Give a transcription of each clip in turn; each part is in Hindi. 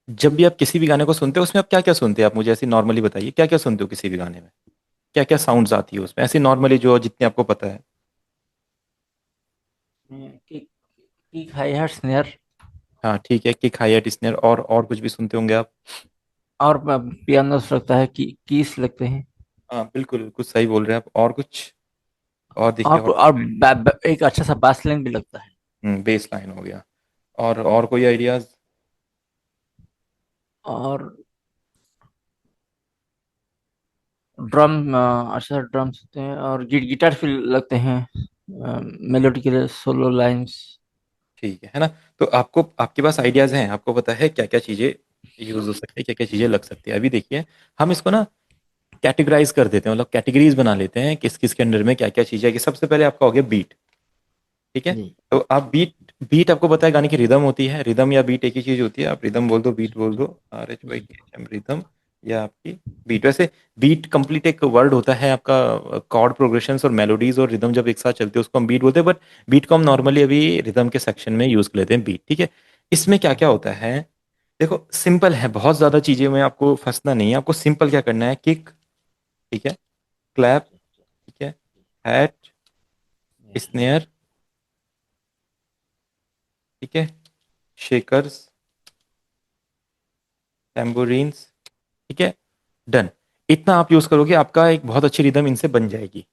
जब भी आप किसी भी गाने को सुनते हो उसमें आप क्या क्या सुनते हैं? आप मुझे ऐसे नॉर्मली बताइए, क्या क्या सुनते हो किसी भी गाने में? क्या क्या साउंड्स आती है उसमें ऐसे नॉर्मली, जो जितने आपको पता है? Kick high heart snare. हाँ ठीक है, किक, हाई hat, स्नेयर, और कुछ भी सुनते होंगे आप? और पियानो लगता है कि कीस लगते हैं। हाँ बिल्कुल, कुछ सही बोल रहे हैं आप। और कुछ? और देखिए, और और एक अच्छा सा बास लाइन भी लगता है। बेस लाइन हो गया। और कोई आइडियाज? और ड्रम, अच्छा ड्रम्स होते हैं और गिटार फील लगते हैं, मेलोडी के लिए सोलो लाइंस। ठीक है ना? तो आपको, आपके पास आइडियाज हैं, आपको पता है क्या क्या चीजें यूज हो सकती है, क्या क्या चीजें लग सकती है। अभी देखिए, हम इसको ना कैटेगराइज कर देते हैं, मतलब कैटेगरीज बना लेते हैं किस किस के अंडर में क्या क्या चीजें है। कि सबसे पहले आपका हो गया बीट। ठीक है? जी तो आप बीट, बीट आपको पता है गाने की रिदम होती है। रिदम या बीट एक ही चीज होती है। आप रिदम बोल दो, बीट बोल दो, R H Y G T H M, rhythm या आपकी बीट। वैसे बीट कंप्लीट एक वर्ड होता है आपका। कॉर्ड प्रोग्रेशंस और मेलोडीज और रिदम जब एक साथ चलते हैं उसको हम बीट बोलते हैं, बट बीट को हम नॉर्मली अभी रिदम के सेक्शन में यूज कर लेते हैं, बीट। ठीक है? इसमें क्या क्या होता है? देखो सिंपल है, बहुत ज्यादा चीजें में आपको फंसना नहीं है। आपको सिंपल क्या करना है, किक, ठीक है, क्लैप, ठीक है, हैट, स्नेयर, ठीक है, शेकर्स, टेम्बोरिन्स, ठीक है, डन। इतना आप यूज करोगे, आपका एक बहुत अच्छी रिदम इनसे बन जाएगी।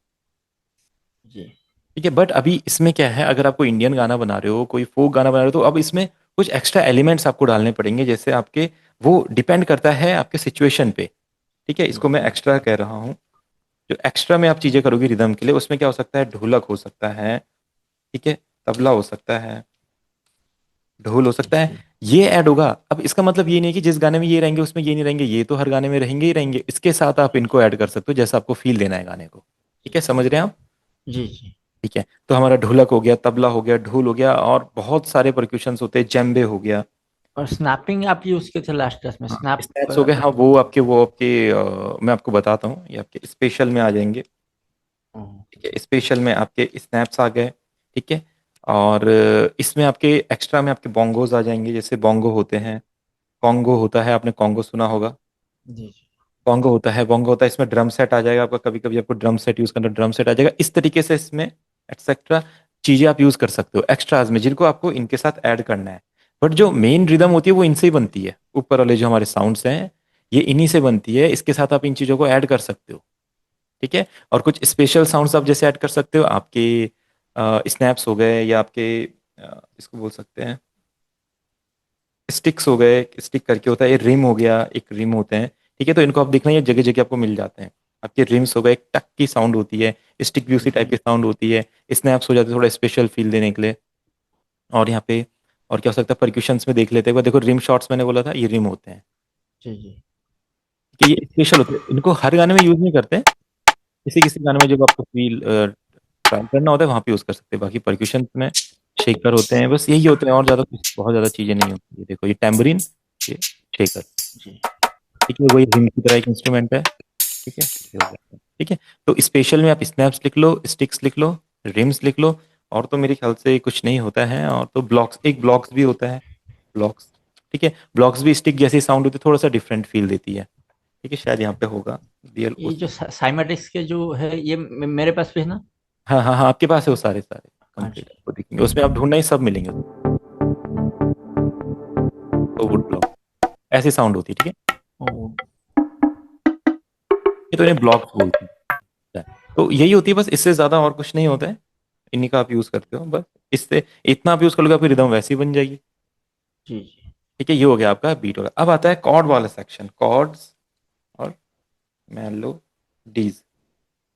जी ठीक है? बट अभी इसमें क्या है, अगर आपको इंडियन गाना बना रहे हो, कोई फोक गाना बना रहे हो, तो अब इसमें कुछ एक्स्ट्रा एलिमेंट्स आपको डालने पड़ेंगे। जैसे आपके, वो डिपेंड करता है आपके सिचुएशन पे। ठीक है? इसको जी मैं एक्स्ट्रा कह रहा हूँ। जो एक्स्ट्रा में आप चीजें करोगी रिदम के लिए, उसमें क्या हो सकता है, ढोलक हो सकता है, ठीक है, तबला हो सकता है, ढोल हो सकता है, जी ये ऐड होगा। अब इसका मतलब ये नहीं है कि जिस गाने में ये रहेंगे उसमें ये नहीं रहेंगे, ये तो हर गाने में रहेंगे ही रहेंगे। इसके साथ आप इनको ऐड कर सकते हो जैसा आपको फील देना है गाने को। ठीक है? समझ रहे हैं आप? जी जी। ठीक है, तो हमारा ढोलक हो गया, तबला हो गया, ढोल हो गया, और बहुत सारे परक्यूशंस होते हैं, जेम्बे हो गया। और स्नैपिंग आप यूज किए थे लास्ट क्लास में, हाँ स्नैप। स्नैप्स हो गए। हाँ वो आपके मैं आपको बताता हूँ, ये आपके स्पेशल में आ जाएंगे। ठीक है? स्पेशल में आपके स्नैप्स आ गए। ठीक है? और इसमें आपके एक्स्ट्रा में आपके बोंगोज आ जाएंगे, जैसे बोंगो होते हैं, कॉन्गो होता है, आपने कॉन्गो सुना होगा। जी जी कॉन्गो होता है, बोंगो होता है। इसमें ड्रम सेट आ जाएगा आपका, कभी कभी आपको ड्रम सेट यूज करना, ड्रम सेट आ जाएगा। इस तरीके से इसमें एक्सेट्रा चीजें आप यूज कर सकते हो एक्स्ट्राज में, जिनको आपको इनके साथ ऐड करना है। बट जो मेन रिदम होती है वो इनसे ही बनती है। ऊपर वाले जो हमारे साउंड्स हैं, ये इन्हीं से बनती है। इसके साथ आप इन चीजों को ऐड कर सकते हो। ठीक है? और कुछ स्पेशल साउंड्स आप जैसे ऐड कर सकते हो, आपके स्नैप्स हो गए, या आपके इसको बोल सकते हैं स्टिक्स हो गए। स्टिक करके होता है, ये रिम हो गया, एक रिम होते हैं। ठीक है? तो इनको आप देखना, ये जगह जगह आपको मिल जाते हैं। आपके रिम्स हो गए, एक टक की साउंड होती है। स्टिक भी उसी टाइप जी। की साउंड होती है। स्नैप्स हो जाते हैं थोड़ा स्पेशल फील देने के लिए। और यहाँ पे और क्या हो सकता है, परक्यूशंस में देख लेते हैं। एक बार देखो, रिम शॉट्स मैंने बोला था, ये रिम होते हैं। जी जी। कि ये स्पेशल होते हैं, इनको हर गाने में यूज नहीं करते। किसी किसी गाने में जब आपको फील ट्राई करना होता है वहां पे यूज कर सकते हैं। बाकी परक्यूशन में शेकर होते हैं, बस यही होते हैं, और ज्यादा कुछ बहुत ज्यादा चीजें नहीं होती है। देखो ये टैम्बरिन, ये शेकर। जी ठीक है? वही रिंग की तरह एक इंस्ट्रूमेंट है। ठीक है? ये हो गया। ठीक है? तो स्पेशल में आप स्नैप्स लिख लो, स्टिक्स लिख लो, रिम्स लिख लो। और तो मेरे ख्याल से कुछ नहीं होता है। और तो ब्लॉक्स, एक ब्लॉक्स भी होता है, ब्लॉक्स। ठीक है? ब्लॉक्स भी स्टिक जैसी साउंड होती है, थोड़ा सा डिफरेंट फील देती है। ठीक है? शायद यहाँ पे होगा रियल ये उस। जो साइमेटिक्स के जो है, ये मेरे पास भी है ना। हाँ हाँ हाँ, आपके पास है वो सारे सारे कंप्लीट, अच्छा। आपको दिखेंगे उसमें। आप ढूंढना ही, सब मिलेंगे उसमें। तो वुड ब्लॉक ऐसी साउंड होती है। ठीक है? ओ। ये तो इन्हें ब्लॉक्स बोलते हैं। तो यही होती है बस, इससे ज्यादा और कुछ नहीं होता है। इन्हीं का आप यूज करते हो बस। इससे इतना आप यूज कर लोगे, आपकी रिदम वैसी बन जाएगी। जी जी ठीक है? ये हो गया आपका बीट हो गया। अब आता है कॉर्ड वाला सेक्शन, कॉर्ड्स और मेलोडीज।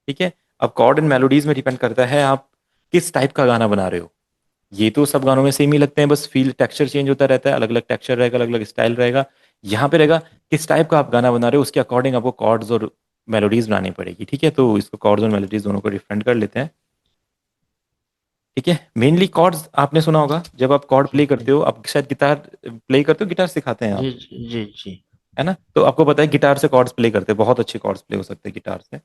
ठीक है? अब कॉर्ड एंड मेलोडीज में डिपेंड करता है आप किस टाइप का गाना बना रहे हो। ये तो सब गानों में सेम ही लगते हैं, बस फील टेक्सचर चेंज होता रहता है, अलग अलग टेक्सचर रहेगा, अलग अलग स्टाइल रहेगा। यहाँ पे रहेगा किस टाइप का आप गाना बना रहे हो, उसके अकॉर्डिंग आपको कॉर्ड्स और मेलोडीज बनानी पड़ेगी। ठीक है? तो इसको कॉर्ड्स और मेलोडीज दोनों को डिफरेंट कर लेते हैं। ठीक है? मेनली कॉर्ड्स आपने सुना होगा, जब आप कॉर्ड प्ले करते हो, आप शायद गिटार प्ले करते हो, गिटार सिखाते हैं आप, जी जी जी जी है ना? तो आपको पता है गिटार से कॉर्ड्स प्ले करते हैं, बहुत अच्छे कॉर्ड्स प्ले हो सकते हैं गिटार से।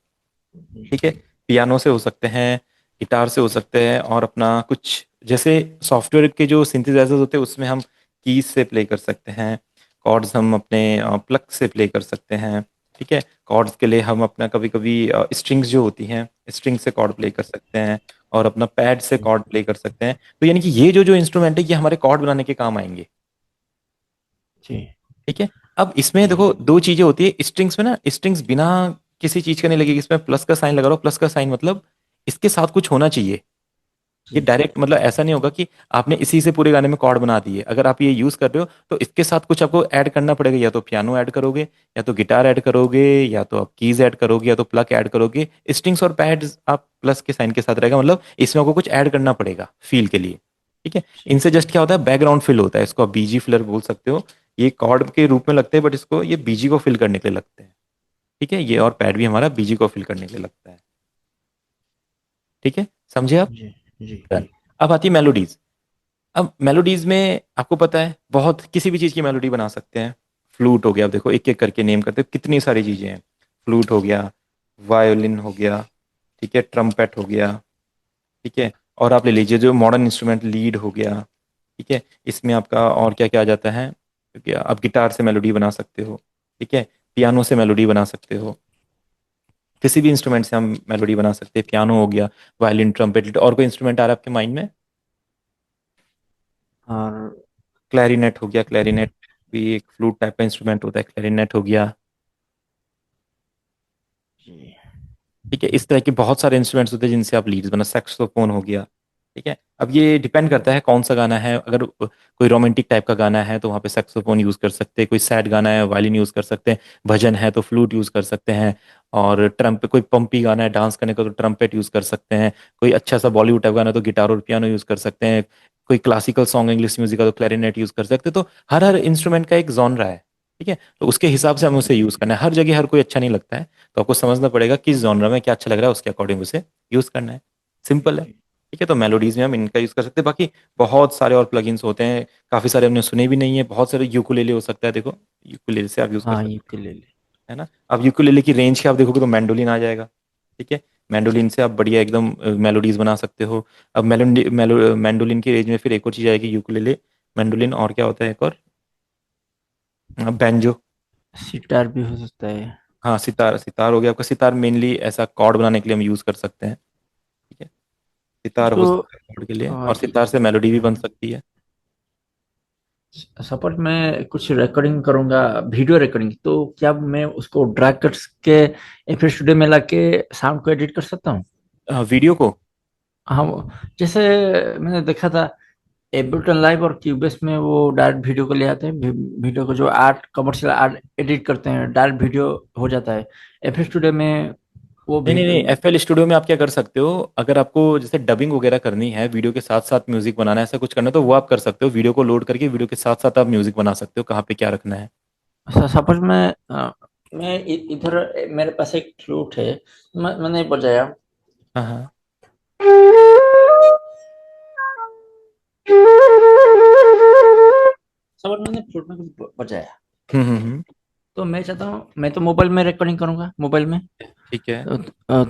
ठीक है? पियानो से हो सकते हैं, गिटार से हो सकते हैं, और अपना कुछ जैसे सॉफ्टवेयर के जो सिंथेसाइजर्स होते हैं उसमें हम कीज से प्ले कर सकते हैं। कॉर्ड्स हम अपने प्लग से प्ले कर सकते हैं। ठीक है, कॉर्ड्स के लिए हम अपना कभी कभी स्ट्रिंग्स जो होती हैं, स्ट्रिंग से कॉर्ड प्ले कर सकते हैं, और अपना पैड से कॉर्ड प्ले कर सकते हैं। तो यानी कि ये जो जो इंस्ट्रूमेंट है ये हमारे कॉर्ड बनाने के काम आएंगे। जी ठीक है। अब इसमें जी देखो दो चीजें होती है स्ट्रिंग्स में ना, स्ट्रिंग्स बिना किसी चीज का नहीं लगेगी, इसमें प्लस का साइन लगा रहा हो, प्लस का साइन मतलब इसके साथ कुछ होना चाहिए। ये जी डायरेक्ट मतलब ऐसा नहीं होगा कि आपने इसी से पूरे गाने में कॉर्ड बना दिए। अगर आप ये यूज कर रहे हो तो इसके साथ कुछ आपको ऐड करना पड़ेगा, या तो पियानो ऐड करोगे, या तो गिटार ऐड करोगे, या तो आप कीज ऐड करोगे, या तो प्लग ऐड करोगे। स्ट्रिंग्स और पैड्स आप प्लस के साइन के साथ रहेगा, मतलब इसमें आपको कुछ ऐड करना पड़ेगा फील के लिए। ठीक है, जी इनसे जस्ट क्या होता है, बैकग्राउंड फिल होता है, इसको आप बीजी फिलर बोल सकते हो। ये कॉर्ड के रूप में लगते हैं, बट इसको ये बीजी को फिल करने के लिए लगते हैं। ठीक है, ये और पैड भी हमारा बीजी को फिल करने के लिए लगता है। ठीक है, समझे आप? जी जी Done. अब आती है मेलोडीज। अब मेलोडीज में आपको पता है बहुत किसी भी चीज की मेलोडी बना सकते हैं। फ्लूट हो गया, अब देखो एक एक करके नेम करते हैं, कितनी सारी चीजें हैं। फ्लूट हो गया, वायोलिन हो गया, ठीक है, ट्रम्पेट हो गया, ठीक है, और आप ले लीजिए जो मॉडर्न इंस्ट्रूमेंट, लीड हो गया। ठीक है, इसमें आपका और क्या क्या आ जाता है, क्योंकि आप गिटार से मेलोडी बना सकते हो। ठीक है, पियानो से मेलोडी बना सकते हो, किसी भी इंस्ट्रूमेंट से हम मेलोडी बना सकते हैं। पियानो हो गया, वायलिन, ट्रम्पेट, और कोई इंस्ट्रूमेंट आ रहा है आपके माइंड में? और क्लैरिनेट हो गया, क्लैरिनेट भी एक फ्लूट टाइप का इंस्ट्रूमेंट होता है, क्लैरिनेट हो गया। जी ठीक है, इस तरह के बहुत सारे इंस्ट्रूमेंट्स होते हैं जिनसे आप लीड्स बना, सैक्सोफोन हो गया। ठीक है, अब ये डिपेंड करता है कौन सा गाना है। अगर कोई रोमांटिक टाइप का गाना है तो वहाँ पे सैक्सोफोन यूज कर सकते हैं, कोई सैड गाना है वायलिन यूज कर सकते हैं, भजन है तो फ्लूट यूज कर सकते हैं, और ट्रम्प कोई पंपी गाना है डांस करने का तो ट्रम्पेट यूज कर सकते हैं, कोई अच्छा सा बॉलीवुड टाइप गाना है तो गिटार और पियानो यूज कर सकते हैं, कोई क्लासिकल सॉन्ग इंग्लिश म्यूजिक का तो क्लैरिनेट यूज कर सकते हैं। तो हर हर इंस्ट्रूमेंट का एक जॉनरा है। ठीक है, तो उसके हिसाब से हमें उसे यूज करना है। हर जगह हर कोई अच्छा नहीं लगता है, तो आपको समझना पड़ेगा किस जॉनरा में क्या अच्छा लग रहा है, उसके अकॉर्डिंग उसे यूज करना है। सिंपल है। जी ठीक है, तो मेलोडीज में हम इनका यूज कर सकते हैं। बाकी बहुत सारे और प्लगइन्स होते हैं, काफी सारे हमने सुने भी नहीं है। बहुत सारे यूकुलेले हो सकता है, देखो यूकुलेले से आप यूज कर हाँ सकते यूकेलेले। हैं, है ना। अब यूकुलेले की रेंज के आप देखोगे तो मैंडोलिन आ जाएगा। ठीक है, मैंडोलिन से आप बढ़िया एकदम मेलोडीज बना सकते हो। अब मैंडोलिन की रेंज में फिर एक और चीज आएगी, यूकुलेले, मैंडोलिन, और क्या होता है एक और, बैंजो। सितार भी हो सकता है। हाँ, सितार, सितार हो गया आपका। सितार मेनली ऐसा कॉर्ड बनाने के लिए हम यूज कर सकते हैं। ठीक है, सितार हो उसको सकता है कॉर्ड के लिए, अ, और सितार से मेलोडी भी बन सकती है। सपोज मैं कुछ रिकॉर्डिंग करूंगा, वीडियो रिकॉर्डिंग, तो क्या मैं उसको ड्रैग करके एफ स्टूडियो में लाके साउंड को एडिट कर सकता हूँ? वीडियो को? हाँ जैसे मैंने देखा था एबल्टन लाइव और क्यूबेस में, वो डायरेक्ट वीडियो को ले आते हैं, वीडियो को जो आर्ट कमर्शियल आर्ट एडिट करते हैं डायरेक्ट वीडियो हो जाता है। एफ स्टूडियो में वो नहीं भी नहीं नहीं, एफ एल स्टूडियो में आप क्या कर सकते हो, अगर आपको जैसे डबिंग वगैरह करनी है, वीडियो के साथ साथ म्यूजिक बनाना है, ऐसा कुछ करना है, तो वो आप कर सकते हो। वीडियो को लोड करके वीडियो के साथ साथ आप म्यूजिक बना सकते हो, कहाँ पे क्या रखना है। सपोज मैं इधर मेरे पास एक फ्लूट है, मैंने बजाया, हाँ हाँ। सपोज मैंने फ्लूट में कुछ बजाया, हम्म। तो मैं चाहता हूँ, मैं तो मोबाइल में रिकॉर्डिंग करूंगा मोबाइल में। ठीक है।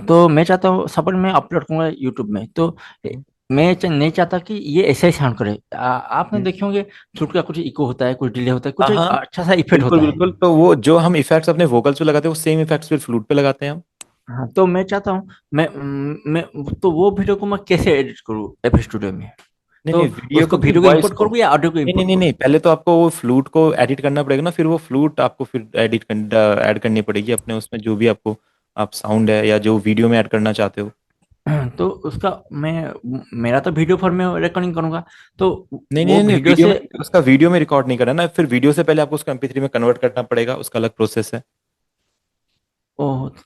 तो मैं चाहता हूँ सपोज मैं अपलोड करूंगा यूट्यूब में, तो हम्म, नहीं चाहता कि ये ऐसा ही साउंड करे। आपने हम्म। देखे होंगे फ्लूट का कुछ इको होता है, कुछ डिले होता है, हाँ कुछ एक हाँ, अच्छा सा इफेक्ट बिल्कुल होता है। बिल्कुल। तो वो जो हम इफेक्ट्स अपने वोकल्स पे लगाते हैं वो सेम इफेक्ट्स फिर फ्लूट पे लगाते हैं हम। हाँ तो मैं चाहता हूँ, मैं तो वो वीडियो को मैं कैसे एडिट करूँ एफ स्टूडियो में? नहीं तो नहीं, वीडियो उसको को फिर वीडियो को वॉइस इंपोर्ट को, करूँ या ऑडियो को नहीं नहीं इंपोर्ट नहीं करूँ? नहीं, पहले तो आपको वो फ्लूट को एडिट करना पड़ेगा ना, फिर वो फ्लूट आपको फिर ऐड करनी पड़ेगी अपने उसमें, जो भी आपको आप साउंड है या जो वीडियो में ऐड करना चाहते हो। तो उसका मेरा तो वीडियो फॉर्म में रिकॉर्डिंग करूंगा, तो नहीं वो नहीं नहीं, वीडियो वीडियो में, से, उसका वीडियो में रिकॉर्ड नहीं करना ना, फिर वीडियो से पहले आपको उसको MP3 में कन्वर्ट करना पड़ेगा, उसका अलग प्रोसेस है।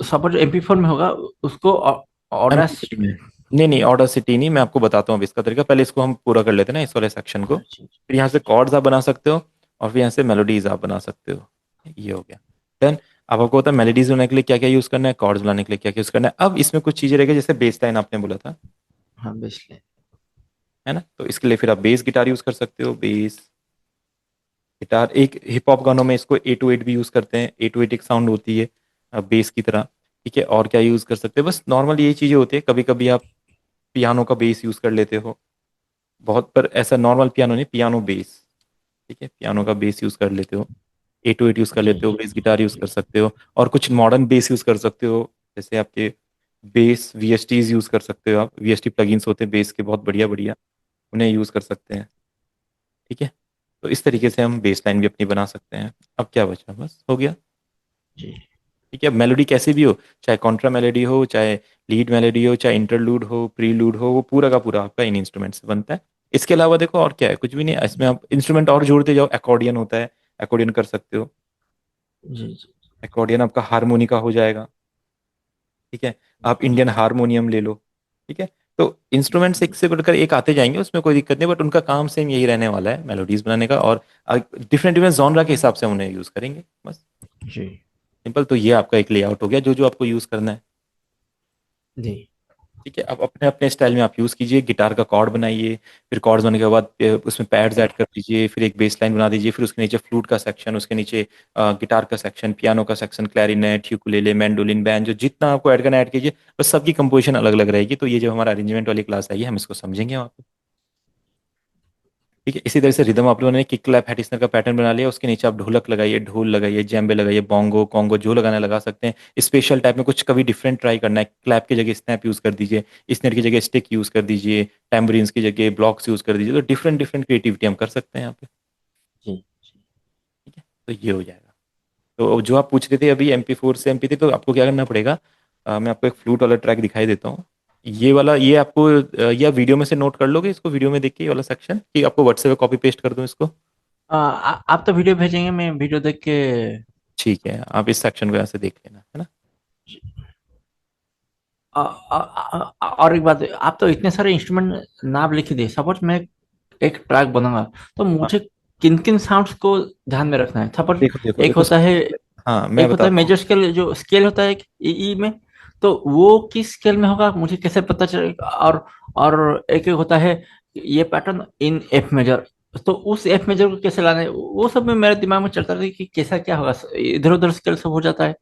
सपोज एमपी फोर में होगा, उसको ऑर्डर। MP3 में नहीं नहीं, ऑर्डर सिटी नहीं, मैं आपको बताता हूँ अभी इसका तरीका। पहले इसको हम पूरा कर लेते हैं ना, इस वाले सेक्शन को। फिर यहाँ से कॉर्ड्स आप बना सकते हो, और फिर यहाँ से मेलोडीज आप बना सकते हो। ये हो गया। देन अब आपको होता है मेलोडीज बनाने के लिए क्या क्या यूज करना है, कॉर्ड्स बनाने के लिए क्या क्या यूज करना है। अब इसमें कुछ चीजें रहेगी, जैसे बेस लाइन आपने बोला था, हाँ बेसलाइन। है ना, तो इसके लिए फिर आप बेस गिटार यूज कर सकते हो, बेस गिटार। एक हिप हॉप गानों में इसको 808 भी यूज करते हैं, 808 एक साउंड होती है बेस की तरह। ठीक है, और क्या यूज कर सकते हैं, बस नॉर्मल यही चीजें होती है। कभी कभी आप पियानो का बेस यूज कर लेते हो, बहुत, पर ऐसा नॉर्मल पियानो नहीं, पियानो बेस। ठीक है, पियानो का बेस यूज कर लेते हो। 808 यूज़ कर जी लेते हो, जी बेस गिटार यूज़ जी कर सकते हो, और कुछ मॉडर्न बेस यूज़ कर सकते हो, जैसे आपके बेस वीएसटीज यूज़ कर सकते हो, आप वीएसटी प्लगइन्स होते हैं बेस के बहुत बढ़िया बढ़िया, उन्हें यूज़ कर सकते हैं। ठीक है, तो इस तरीके से हम बेस लाइन भी अपनी बना सकते हैं। अब क्या बचा, बस हो गया। जी ठीक है, मेलोडी कैसी भी हो, चाहे कॉन्ट्रा मेलोडी हो, चाहे लीड मेलोडी हो, चाहे इंटरलूड हो, प्रीलूड हो, वो पूरा का पूरा आपका इन इंस्ट्रूमेंट से बनता है। इसके अलावा देखो और क्या है, कुछ भी नहीं है इसमें, आप इंस्ट्रूमेंट और जोड़ते जाओ, अकॉर्डियन होता है, अकॉर्डियन कर सकते हो। जी जी अकॉर्डियन आपका हारमोनिका हो जाएगा। ठीक है, आप इंडियन हारमोनियम ले लो। ठीक है, तो इंस्ट्रूमेंट्स एक से बढ़कर एक आते जाएंगे, उसमें कोई दिक्कत नहीं, बट उनका काम सेम यही रहने वाला है, मेलोडीज बनाने का, और डिफरेंट डिफरेंट जॉनरा के हिसाब से हम उन्हें यूज करेंगे, बस। जी सिंपल, तो ये आपका एक लेआउट हो गया जो जो आपको यूज करना है। जी ठीक है, अब अपने अपने स्टाइल में आप यूज़ कीजिए, गिटार का कॉर्ड बनाइए, फिर कॉर्ड्स बनने के बाद उसमें पैड्स ऐड कर दीजिए, फिर एक बेस लाइन बना दीजिए, फिर उसके नीचे फ्लूट का सेक्शन, उसके नीचे गिटार का सेक्शन, पियानो का section, clarinet, ukulele, mandolin, banjo, जितना आपको ऐड करना ऐड कीजिए, बस सबकी कंपोजिशन अलग अलग रहेगी। तो ये जो हमारा अरेंजमेंट वाली क्लास आई है, हम इसको समझेंगे वहाँ पे। ठीक है, इसी तरह से रिदम आप लोगों ने किक क्लैप हैटिस्नर का पैटर्न बना लिया, उसके नीचे आप ढोलक लगाइए, ढोल लगाइए, जेम्बे लगाइए, बोंगो कॉन्गो जो लगाना लगा सकते हैं। स्पेशल टाइप में कुछ कभी डिफरेंट ट्राई करना है, क्लैप की जगह स्नैप यूज कर दीजिए, स्नेयर की जगह स्टिक यूज कर दीजिए, टैम्बरिन्स की जगह ब्लॉक्स यूज कर दीजिए, तो डिफरेंट डिफरेंट क्रिएटिविटी हम कर सकते हैं यहाँ पे। जी ठीक है, तो ये हो जाएगा। तो जो आप पूछ रहे थे अभी MP4 से MP3, तो आपको क्या करना पड़ेगा, मैं आपको एक फ्लूट वाला ट्रैक दिखाई देता हूँ। ये वाला, ये आपको या वीडियो में से नोट कर लोगे इसको, वीडियो में देख के ये वाला सेक्शन, कि आपको व्हाट्सएप पे कॉपी पेस्ट कर दूं इसको। आप तो वीडियो भेजेंगे, मैं वीडियो देख के। ठीक है, आप इस सेक्शन को यहाँ से देख लेना, है ना। और एक बात, आप तो इतने सारे इंस्ट्रूमेंट नाम लिख दिए। सपोज मैं एक ट्रैक बनाऊंगा, तो हाँ, मुझे किन किन साउंड्स को ध्यान में रखना है? सपोज देखो देखो एक देखो होता है, हाँ, मैं बताता हूँ। मेजर स्केल, जो स्केल होता है ई में, तो वो किस स्केल में होगा मुझे कैसे पता चलेगा? और एक एक होता है ये पैटर्न इन एफ मेजर, तो उस एफ मेजर को कैसे लाना है, वो सब में मेरे दिमाग में चलता रही कि कैसा क्या होगा। इधर उधर स्केल सब हो जाता है,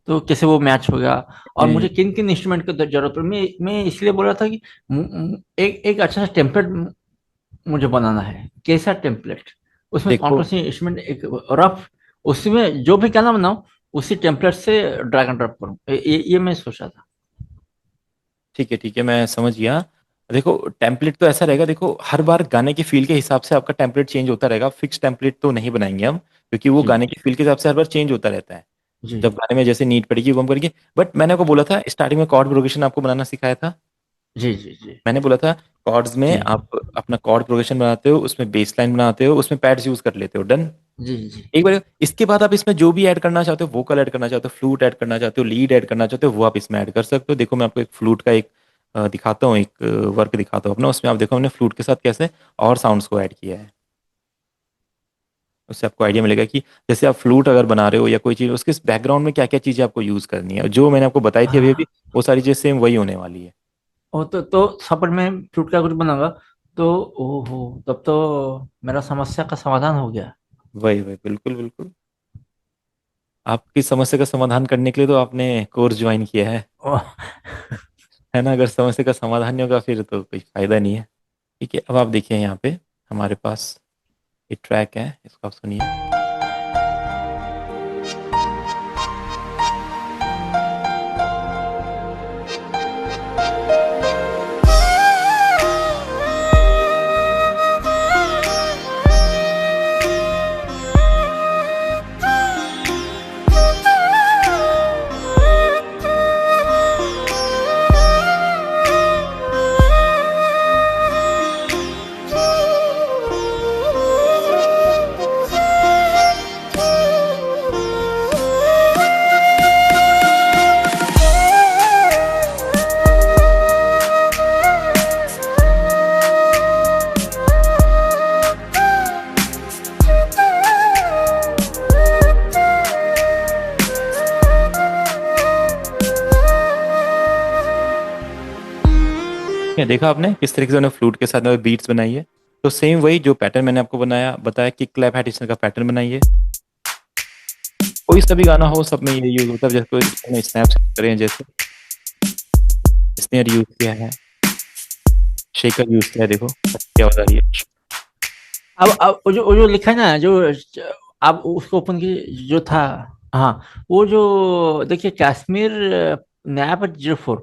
तो कैसे वो मैच होगा? और मुझे हम्म, किन किन इंस्ट्रूमेंट की जरूरत है? मैं इसलिए बोल रहा था कि एक एक अच्छा सा टेम्पलेट मुझे बनाना है। कैसा टेम्पलेट? उसमें कौन देखो कौन सी इंस्ट्रूमेंट, एक रफ, उसमें जो भी गाना बनाऊं उसी टेम्पलेट से ड्रैग एंड ड्रॉप करूं, ये मैं सोचा था। ठीक है, मैं समझ गया। देखो टेम्पलेट तो ऐसा रहेगा, देखो हर बार गाने की फील के हिसाब से आपका टेम्पलेट चेंज होता रहेगा, फिक्स टेम्पलेट तो नहीं बनाएंगे हम, क्योंकि वो जी गाने की फील के हिसाब से हर बार चेंज होता रहता है। जी जब गाने में जैसे नीड पड़ेगी वो हम करेंगे। बट मैंने आपको बोला था स्टार्टिंग में कॉर्ड प्रोग्रेशन आपको बनाना सिखाया था। जी जी जी मैंने बोला था कॉर्ड्स में जी आप अपना कॉर्ड प्रोग्रेशन बनाते हो, उसमें बेस लाइन बनाते हो, उसमें पैड्स यूज कर लेते हो, डन। जी जी एक बार इसके बाद आप इसमें जो भी ऐड करना चाहते हो, वोकल ऐड करना चाहते हो, फ्लूट ऐड करना चाहते हो, लीड ऐड करना चाहते हो, वो आप इसमें ऐड कर सकते हो। देखो मैं आपको एक फ्लूट का एक दिखाता हूँ, एक वर्क दिखाता हूँ अपना, उसमें आप देखो हमने फ्लूट के साथ कैसे और साउंड्स को ऐड किया है। उससे आपको आइडिया मिलेगा कि जैसे आप फ्लूट अगर बना रहे हो या कोई चीज़, उसके बैकग्राउंड में क्या क्या चीज़ें आपको यूज़ करनी है, जो मैंने आपको बताई थी अभी अभी, हाँ। वो सारी चीज़ सेम वही होने वाली है। ओ, तो सपोज मैं फ्लूट का कुछ बनाऊंगा, तो ओहो, तब तो मेरा समस्या का समाधान हो गया। वही वही, बिल्कुल बिल्कुल। आपकी समस्या का समाधान करने के लिए तो आपने कोर्स ज्वाइन किया है। ओ, है ना, अगर समस्या का समाधान नहीं होगा फिर तो कोई फायदा नहीं है। ठीक है, अब आप देखिए यहाँ पे हमारे पास ये ट्रैक है, इसको आप सुनिए। क्या देखा आपने किस तरीके से उन्होंने फ्लूट के साथ बीट्स बनाई है। तो सेम वही जो पैटर्न मैंने आपको बनाया बताया कि क्लैप हैटिसन का पैटर्न बनाइए, कोई सा भी गाना हो सब में ये यूज होता है। जैसे कोई स्नैप्स करें, जैसे स्नेयर यूज किया है, शेकर यूज किया है, देखो क्या आवाज आ रही है। अब वो जो लिखा है ना, जो आप उसको ओपन की जो था। हाँ, वो जो देखिए कश्मीर नया 04,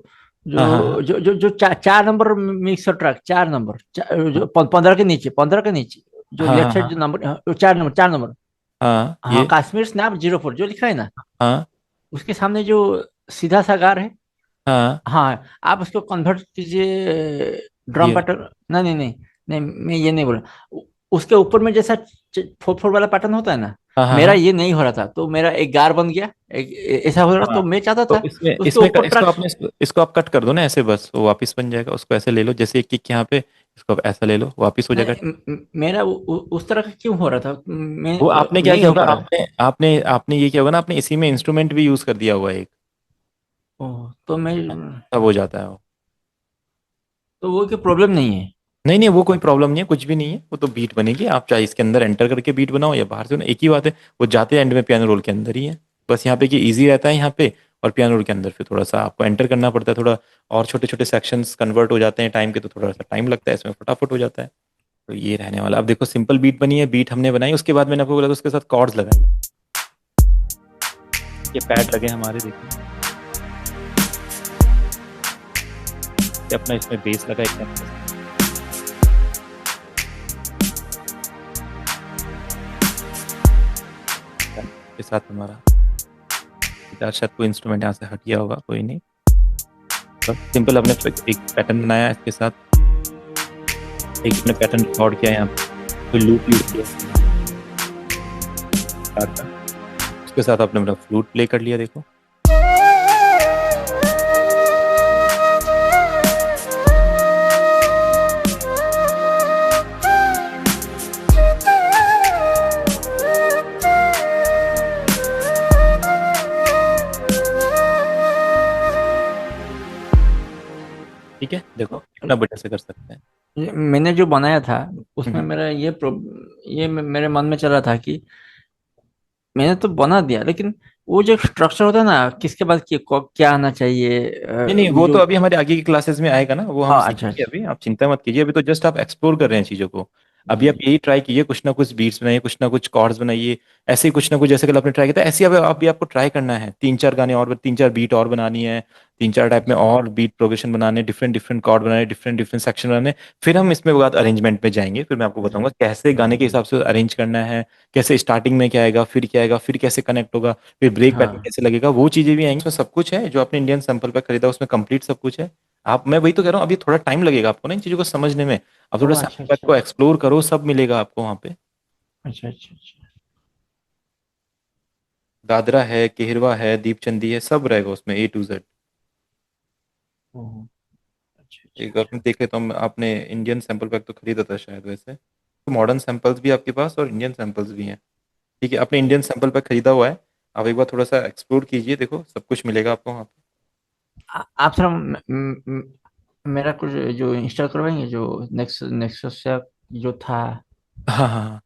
हाँ हाँ हाँ जो 4 नंबर मिक्सर ट्रक, 4 नंबर, जो 15 के नीचे, 15 के नीचे, जो हाँ लेफ्ट हाँ साइड हाँ जो नंबर, 4 नंबर, 4 नंबर। हाँ, हाँ, ये कश्मीर स्नैप 04 जो लिखा है ना, हाँ उसके सामने जो सीधा सा गार है। हाँ हाँ, आप उसको कन्वर्ट कीजिए ड्रम ये पैटर्न। नहीं नहीं नहीं, नहीं मैं ये नहीं बोला। उसके ऊपर में जैसा 4 4 वाला पैटर्न होता है ना, हाँ हाँ मेरा हाँ ये नहीं हो रहा था, तो मेरा एक गार बन गया, एक ऐसा हो रहा, हाँ। तो मैं चाहता तो था इसमें उसके इसमें ऊपर इसको ट्रक। आपने इसको आप कट कर दो ना ऐसे, बस वो वापस बन जाएगा। उसको ऐसे ले लो जैसे एक किक यहाँ पे, इसको आप ऐसा ले लो, वापस हो जाएगा। नहीं, मेरा उस तरह का क्यों हो रहा था, मैं वो आपने क्या नहीं किया हो होगा, पा रहा है। आपने आपने आपने ये किया होगा ना, आपने इसी में इंस्ट्रूमेंट भी यूज कर दिया हुआ है एक, ओह, तो मैं, तब हो जाता है वो। तो वो कोई प्रॉब्लम नहीं है। नहीं नहीं, वो कोई प्रॉब्लम नहीं है, कुछ भी नहीं है। वो तो बीट बनेगी, आप चाहे इसके अंदर एंटर करके बीट बनाओ या बाहर से बनाओ, एक ही बात है। वो जाते एंड में पियानो रोल के अंदर ही है। बस यहाँ पे कि इजी रहता है यहाँ पे, और पियानो रोल के अंदर फिर थोड़ा सा आपको एंटर करना पड़ता है थोड़ा, और छोटे छोटे सेक्शंस कन्वर्ट हो जाते हैं टाइम के, तो थोड़ा सा टाइम लगता है, इसमें फटाफट हो जाता है। तो ये रहने वाला। अब देखो सिंपल बीट बनी है, बीट हमने बनाई, उसके बाद मैंने आपको बोला था उसके साथ कॉर्ड्स लगाई। ये पैड लगे हमारे, देखो ये अपना इसमें बेस लगा एकदम के साथ हमारा गिटार। शायद कोई इंस्ट्रूमेंट यहाँ से हट गया होगा, कोई नहीं। बस सिंपल अपने एक पैटर्न बनाया इसके साथ, एक अपने पैटर्न रिकॉर्ड किया यहाँ पे, कोई लूप यूज किया गिटार का। उसके साथ आपने अपना फ्लूट प्ले कर लिया, देखो। ठीक है, देखो कितना बढ़िया से कर सकते हैं। मैंने जो बनाया था उसमें हम्म। मेरा ये मेरे मन में चल रहा था कि मैंने तो बना दिया, लेकिन वो जो स्ट्रक्चर होता है ना, किसके बाद क्या आना चाहिए, नहीं नहीं, वो तो जो। अभी हमारे आगे की क्लासेस में आएगा ना, वो हम हाँ, अच्छा सीखेंगे। अच्छा। अभी आप चिंता मत कीजिए, अभी तो जस्ट आप एक्सप्लोर कर रहे हैं चीज़ों को। अभी जी आप जी। यही ट्राई कीजिए, कुछ ना कुछ बीट्स बनाइए, कुछ ना कुछ कॉर्ड्स बनाइए। ऐसे ही कुछ ना कुछ, जैसे कल आपने ट्राई किया था, ऐसे ही अब आप भी आपको ट्राई करना है। 3 4 गाने और, 3 4 बीट और बनानी है, 3 4 टाइप में और बीट प्रोग्रेशन बनाने, डिफरेंट डिफरेंट कॉर्ड बनाने, डिफरेंट डिफरेंट सेक्शन बनाने। फिर हम इसमें बाद अरेंजमेंट में जाएंगे, फिर मैं आपको जी बताऊंगा कैसे गाने के हिसाब से अरेंज करना है, कैसे स्टार्टिंग में क्या आएगा, फिर क्या आएगा, फिर कैसे कनेक्ट होगा, फिर ब्रेक पैटर्न हाँ। कैसे लगेगा, वो चीजें भी आएंगी। उसमें सब कुछ है जो आपने इंडियन सैंपल पे खरीदा, उसमें कंप्लीट सब कुछ है। आप, मैं वही तो कह रहा हूँ, अभी थोड़ा टाइम लगेगा आपको ना इन चीजों को समझने में। आप थोड़ा ओह, अच्छा सैंपल पैक अच्छा। को एक्सप्लोर करो, सब मिलेगा आपको वहाँ पे। अच्छा अच्छा अच्छा। दादरा है, केहरवा है, दीपचंदी है, सब रहेगा उसमें A to Z। ओह, अच्छा अच्छा एक बार अच्छा। में देखे तो आपने इंडियन सैंपल पैक तो खरीदा था शायद वैसे, तो मॉडर्न सैंपल्स भी आपके पास और इंडियन सैंपल्स भी हैं। ठीक है, आपने इंडियन सैंपल पैक खरीदा हुआ है। आप एक बार थोड़ा सा एक्सप्लोर कीजिए, देखो सब कुछ मिलेगा आपको वहाँ पे। आप थोड़ा मेरा कुछ जो इंस्टॉल करवाएंगे, जो नेक्सस से जो था। हाँ हाँ हाँ।